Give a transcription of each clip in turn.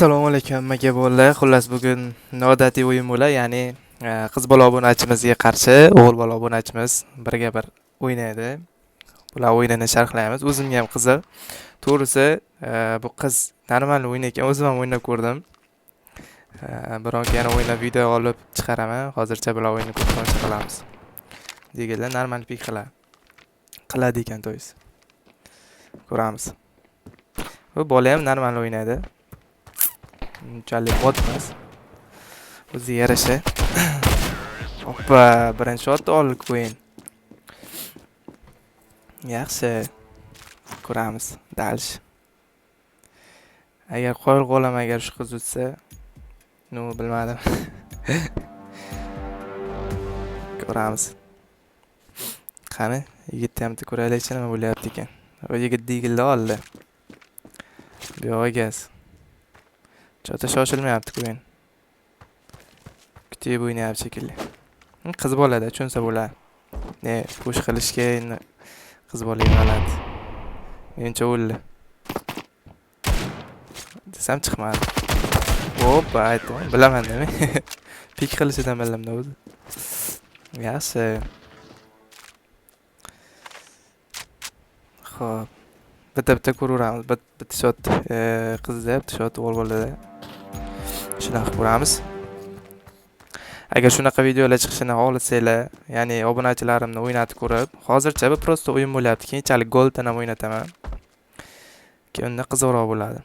Assalomu alaykum aka bolalar. Xullas bugun noodatiy o'yin bo'ladi, ya'ni qiz bola obunachimizga qarshi o'g'il bola obunachimiz birga bir o'ynaydi. Bular o'yinini sharhlaymiz. O'zimga ham qiziq. To'g'risi, bu qiz normal o'ynayotgan, o'zim ham o'ynab ko'rdim. Biroq yana o'ynab video olib chiqaraman. Hozircha bular o'yinni tomosha qilamiz. Deganlar normal fiklar qiladi ekan to'yis. Ko'ramiz. Bu bola ham normal o'ynaydi. Unchalik bot emas. O'ziga yarasha. Hoppa, birinchi shotni olib qo'yin. Yaxshi. Ko'ramiz. Dalish. Agar qo'l qo'lam agar shu qiz o'tsa, bilmadim. Ko'ramiz. Qani, yigitni ham ko'raylikchi nima bo'lyapti ekan. O yigit degildi oldi. Bu yo'q gaz. Chota shoshilmayapti qo'yin. Kutib o'ynayapti shekilli. Qiz bolada tushunsa bo'ladi. Push qilishga qiz bolaga g'alati. Mencha o'ldi. Desam chiqmadi. Hoppa, aytdim. Bilaman nima. Pik qilishidan bilamda o'zi. Yaxshi. Xo'p. Bitta ko'raveramiz. Bitta shot qizda, bitta shot o'g'il bolada. Shunaqa ko'ramiz. Agar shunaqa videolar chiqishini xohlasanglar, ya'ni obunachilarimni o'ynatib ko'rib, hozircha bu prosta o'yin bo'lyapti. Keyinchalik goldan ham o'ynataman. Keyin qiziqroq bo'ladi.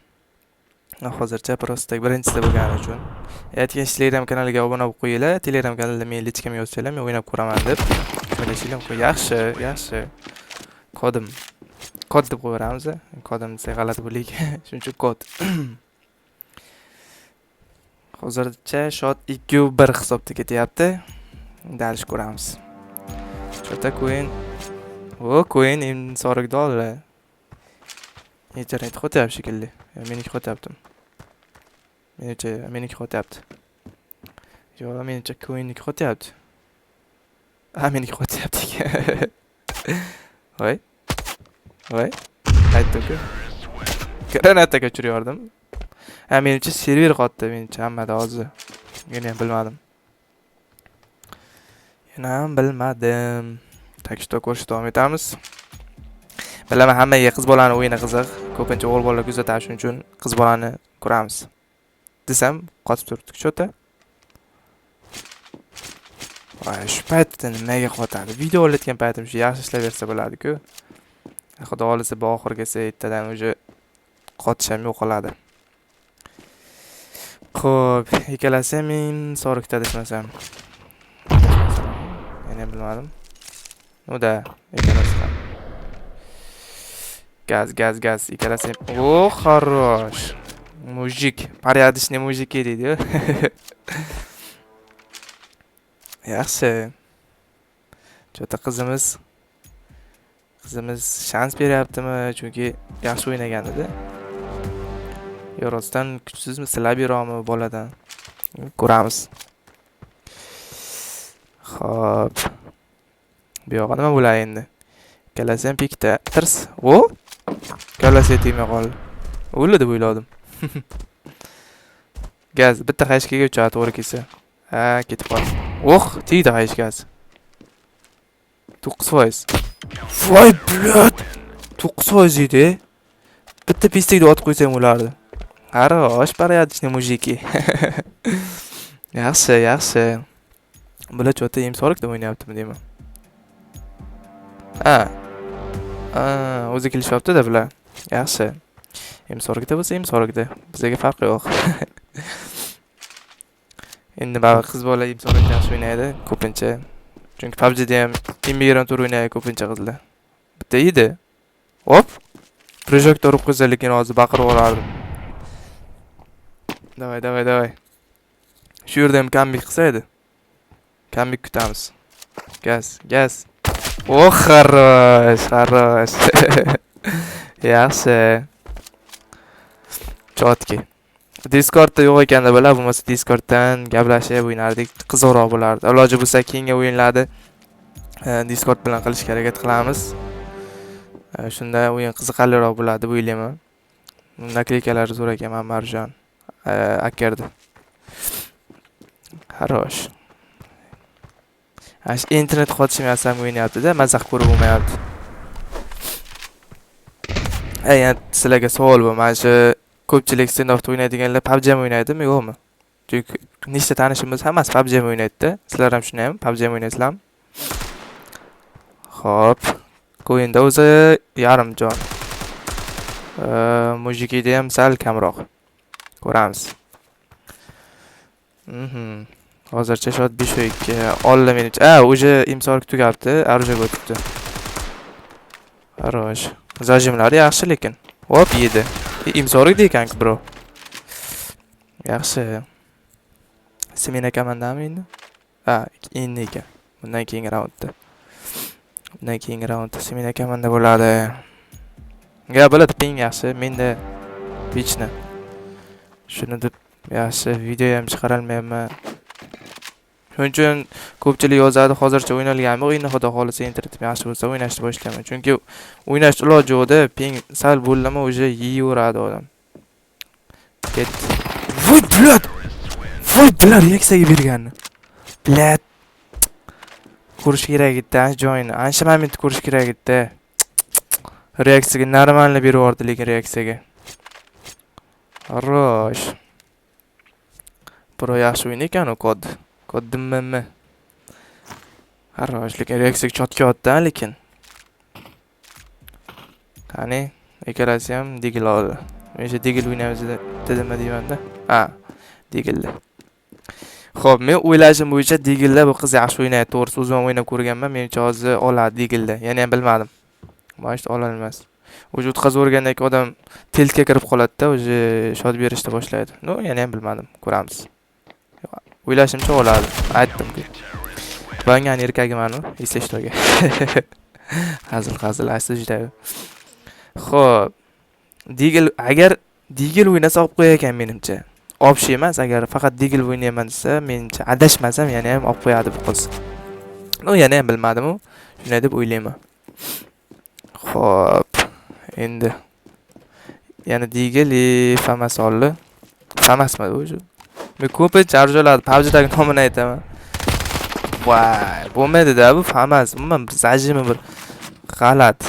Hozircha prosta birinchisida bo'lgani uchun. Aytgan Telegram kanaliga obuna bo'lib qo'yinglar. Telegram kanalda men lichkam yozsanglar, men o'ynab ko'raman deb. Bilishinglar mumkin. Yaxshi. Kod deb qo'yamiz. Kodim desa g'alati bo'laydi. Shuning uchun kod. Hozircha shot 2-1 hisobda ketyapti. Dalish ko'ramiz. Chota qo'yin. Qo'yin sorig'da oldi. Internet xo'tyapti shekilli. Meniki xo'tyapti. Meniki xo'tyapti. Yo'q, mencha qo'yinniki xo'tyapti. Meniki xo'tyapti. Voy. Aytdim-ku. Granataga tushirdim. Mencha server qotdi, mencha hammada hozir. Yana ham bilmadim. Takishda ko'rishib davom etamiz. Bilaman, hammaga qiz bolani o'yini qiziq. Ko'pincha o'g'il bolalar kuzatadi, shuning uchun qiz bolani ko'ramiz. Desam, qotib turibdi chota. Shu paytda nimaga qotadi? Video olayotgan paytim shu yaxshi ishlayversa bo'ladi-ku. Xudo xolisa bu oxirgisi ertadan uje qotish ham yo'qoladi. Xo'p, ikkalasi men sorikda desmasam. Yana bilmadim. Uda, ikkalasi ham. Gaz, ikkalasi. Xarosh. Mujik, порядочный mujik deydi-ku. Yaxshi. Chota qizimiz shans beryaptimi? Chunki yaxshi o'ynagan edi. Yorosdan kuchsizmi, slabirokmi boladan? Ko'ramiz. Xo'p. Bu yoqqa nima bo'ladi endi? Ikkalasi ham pikda. Tirs. Ikkalasi tegmay qoldi. O'ldi deb o'yladim. Gaz bitta qayishkaga uchadi, to'g'ri kelsa. Ketib qoldi. Tegdi qayish gaz. 9%. Voy, blöd. 9% edi. Bitta pistekni otib qo'ysam bo'lardi. Xarosh, порядочный mujiki. Yaxshi. Bular chota imsorikda o'ynayaptimi deyman. O'zi kelishyapti-da bular. Yaxshi. Imsorikda bo'lsa imsorikda. Bizga farqi yo'q. Endi baribir qiz bola imsorikda yaxshi o'ynaydi ko'pincha. Chunki PUBG'da ham immigrant o'ynaydi ko'pincha qizlar. Bitta edi. Projektor urib qo'ysa, lekin hozir baqirib olardim. Davay. Shu yerda ham kambik qilsa edi. Kambik kutamiz. Gaz. Xarosh. Yaxshi. Chotki. Discordda yo'q ekanda bular, bo'lmasa Discorddan gaplashib o'ynardik, qiziqroq bo'lardi. Iloji bo'lsa keyingi o'yinlarni Discord bilan qilishga harakat qilamiz. Shunda o'yin qiziqarliroq bo'ladi deb o'ylayman. Nakleykalar zo'r ekan, Marjon. akardi. Xarosh. Ash internet qotishmayapsam o'ynayapti-da, mazaq ko'rib bo'lmayapti. Yani sizlarga savol bu. Mana shu ko'pchilik standoffda o'ynaydiganlar PUBG mi o'ynaydimi, yo'qmi? Chunki nechta tanishimiz hammasi PUBG mi o'ynaydi-da. Sizlar ham shundaymi? PUBG mi o'ynaysizlarmi? Xo'p. O'yinda o'zi yarim jon. Mujikida ham sal kamroq. Ko'ramiz. Hozircha shot 5-2. Oldi menimcha. O'sha imzolik tugabdi, arjaga o'tibdi. Xarosh. Zajimlari yaxshi lekin. Hop, yedi. Imzolik ekan bro. Yaxshi. Semina komandami endi? Endi ekan. Bundan keyingi raundda. Semina komanda bo'ladi. Bo'ladi, ping yaxshi. Menda bichni. Shuni deb yaxshi video ham chiqarolmayapman. Shuning uchun ko'pchilik yozadi, hozircha o'ynalganmi, o'yinni xudo xolisa internetim yaxshi bo'lsa o'ynashni boshlayman. Chunki o'ynash iloji yo'qda, ping sal bo'ldimi o'sha yeyaveradi odam. Ketdi. Voy bular yaksaga berganni. Blat. Ko'rish kerak edi, joyini. Ancha moment ko'rish kerak edi. Reaksiyaga normalni berib yubordi, lekin reaksiyaga. Xarosh. Pro yaxshi o'yin ekan u kod. Koddimmi? Xarosh, lekin reaksiyaga chotga otdi, lekin. Qani, ikkalasi ham digil oldi. Men shu digil o'ynaymiz dedimmi deyman-da. Digildi. Xo'p, men o'ylashim bo'yicha digilda bu qiz yaxshi o'ynaydi. To'g'risi o'zim o'ynab ko'rganman, menimcha hozir oladi digilda. Yana ham bilmadim. Mana shu ololmas. O'sha o'tkazib o'rgandagi odam tiltga kirib qoladi-da, o'sha shot berishni boshlaydi. Yana ham bilmadim, ko'ramiz. O'ylashimcha oladi. Aytdim-ku. Bangan erkagimanu, eslashtoga. Hazil, asli juda. Xo'p. Agar digil o'ynasa olib qo'yar ekan menimcha. Option emas, agar faqat digil o'ynayman desa, menimcha adashmasam yana ham olib qo'yadi bu qiz. Yana ham bilmadim-u. Shunday deb o'ylayman. Xo'p. Endi yana digil famas oldi. Famasmi o'sha? Men ko'pincha arjolarni PUBG'dagi nomini aytaman. Voy, bo'lmaydi-da bu famas. Umuman zajimi bir g'alat.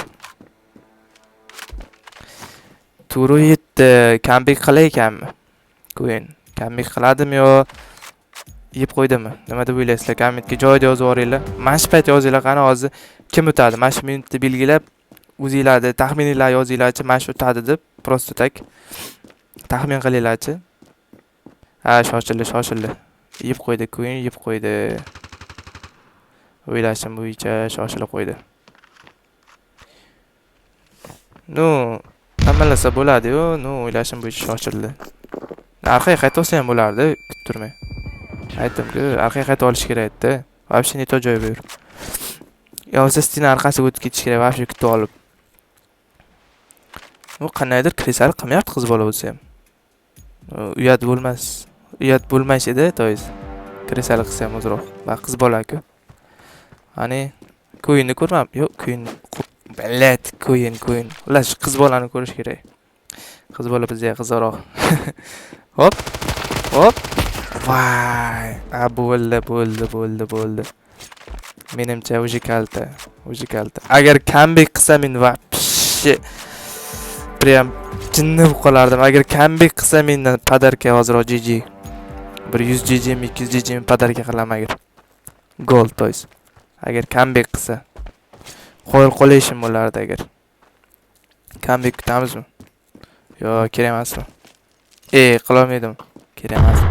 Turu yetdi. Comeback qilay ekanmi? Qo'yin. Comeback qiladimi yo yeb qo'ydimi? Nima deb o'ylaysizlar? Kommentga joyida yozib yuboringlar. Mana shu payt yozinglar, qani hozir kim o'tadi? Mana shu minutni belgilab o'zingizlarni taxmininglar yozinglarchi, mana shu o'tadi deb prosta tak taxmin qilinglarchi. Shoshildi. Yeb qo'ydi, qo'yin yeb qo'ydi. O'ylashim bo'yicha shoshilib qo'ydi. Hamalasa bo'ladi-yu, o'ylashim bo'yicha shoshildi. Orqaga qayta olsa ham bo'lardi, kutib turmay. Aytdim-ku, orqaga qayta olish kerak edi. Вообще ne to joy buyur. Yo'qsa stina orqasiga o'tib ketish kerak, вообще kutib olib. Qanaydir krisal qilmayapti qiz bola bo'lsa ham. Uyat bo'lmas edi, to'yiz. Krisal qilsa ham o'zroq. Va qiz bola-ku. Ani ko'yinni ko'rmam. Yo'q, ko'yin. Ballat, ko'yin. Ular qiz bolani ko'rish kerak. Qiz bola bizga qizroq. Hop. Voy. Bo'ldi. Menimcha o'sha kalta. Agar comeback qilsam men вообще prям jinni bo'lib qolardim. Agar comeback qilsam mendan podarka hozir GG. Bir 100 GG, 200 GG podarka qilaman agar. Gol to'ys. Agar comeback qilsa. Qo'lishim bo'lardi agar. Comeback kutamizmi? Yo, kerak emasmi? Qila olmaydim. Kerak emasmi?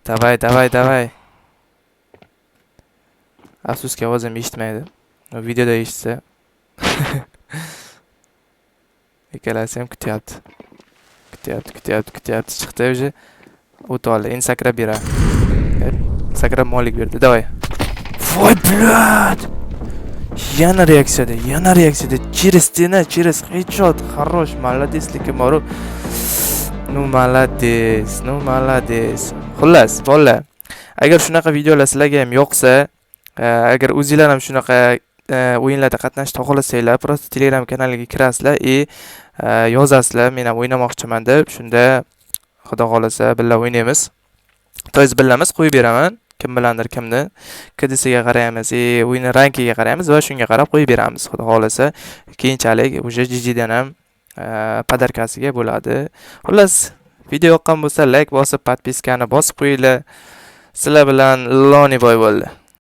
Davay. Afsuski ovozim eshitmaydi. Videoda eshitsa. Ikkalasi ham kutyapti. Chiqdi o'zi. O'toldi. Endi sakrab beradi. Sakrab molik berdi. Davay. Voy blad. Yana reaksiyada. Через headshot. Хорош, молодец, lekin borib. Молодец. Xullas, bolalar. Agar shunaqa videolar sizlarga ham yoqsa, agar o'zingizlar ham shunaqa o'yinlarda qatnashishni xohlasanglar, prosta Telegram kanaliga kirasizlar, yozasizlar, men ham o'ynamoqchiman deb, shunda Xudo xolasa birga o'ynaymiz. To'yz billamiz qo'yib beraman. Kim bilandir kimni KDSga qaraymiz, o'yin rankiga qaraymiz va shunga qarab qo'yib beramiz. Xudo xolasa keyinchalik o'sha jijidan ham podarkasiga bo'ladi. Xullas, video yoqqan bo'lsa like bosib, podpiskani bosib qo'yinglar. Sizlar bilan Loni boy bo'ldi.